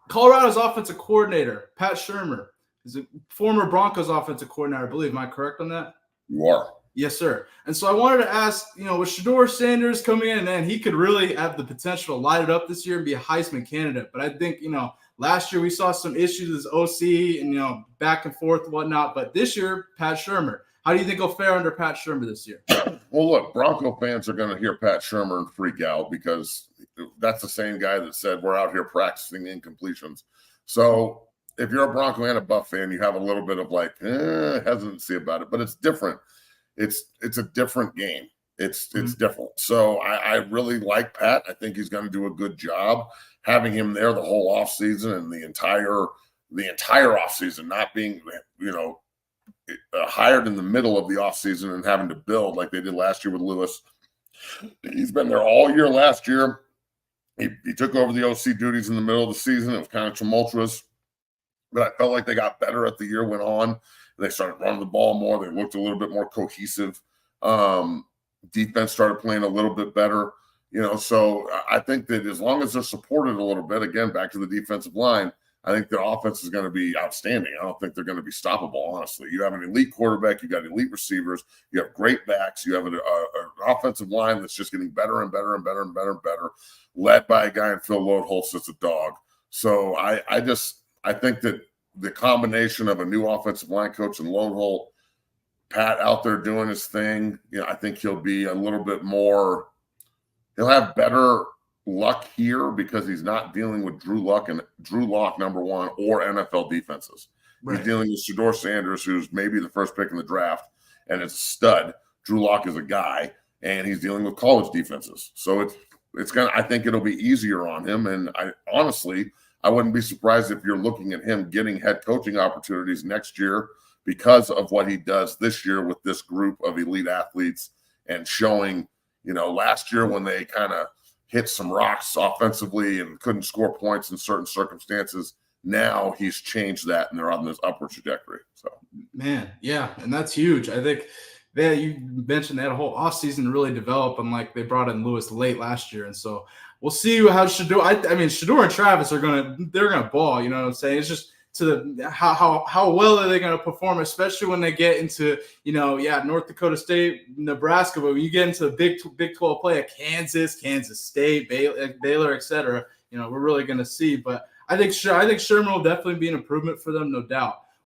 Colorado's offensive coordinator, Pat Shurmur, is a former Broncos offensive coordinator, I believe. Am I correct on that? You are. Yes, sir. And so I wanted to ask, with Shedeur Sanders coming in, and he could really have the potential to light it up this year and be a Heisman candidate. But I think, last year we saw some issues with OC and, back and forth and whatnot. But this year, Pat Shurmur. How do you think he'll fare under Pat Shurmur this year? Well, look, Bronco fans are going to hear Pat Shurmur and freak out because that's the same guy that said we're out here practicing incompletions. So if you're a Bronco and a Buff fan, you have a little bit of hesitancy about it, but it's different. It's a different game. It's different. So I really like Pat. I think he's going to do a good job having him there the whole offseason and the entire offseason, not being, hired in the middle of the offseason and having to build like they did last year with Lewis. He's been there all year last year. He took over the OC duties in the middle of the season. It was kind of tumultuous, but I felt like they got better as the year went on. They started running the ball more. They looked a little bit more cohesive. Defense started playing a little bit better, So I think that as long as they're supported a little bit, again, back to the defensive line, I think the offense is going to be outstanding. I don't think they're going to be stoppable, honestly. You have an elite quarterback. You got elite receivers. You have great backs. You have an offensive line that's just getting better and better and better and better and better, led by a guy in Phil Loadholtz that's a dog. So I think that the combination of a new offensive line coach and Loadholt, Pat out there doing his thing, I think he'll be a little bit more – he'll have better – luck here because he's not dealing with Drew Lock, number one, or NFL defenses. Right. He's dealing with Shedeur Sanders, who's maybe the first pick in the draft, and it's a stud. Drew Lock is a guy, and he's dealing with college defenses. So I think it'll be easier on him. And I wouldn't be surprised if you're looking at him getting head coaching opportunities next year because of what he does this year with this group of elite athletes and showing, last year when they kind of hit some rocks offensively and couldn't score points in certain circumstances. Now he's changed that, and they're on this upward trajectory. So, man, yeah, and that's huge. I think you mentioned they had a whole offseason to really develop, and they brought in Lewis late last year, and so we'll see how Shedeur. I mean, Shedeur and Travis they're gonna ball. You know what I'm saying? It's just how well are they going to perform, especially when they get into, North Dakota State, Nebraska, but when you get into the Big 12 play at Kansas State, Baylor, etc., we're really going to see. But I think Shurmur will definitely be an improvement for them, no doubt.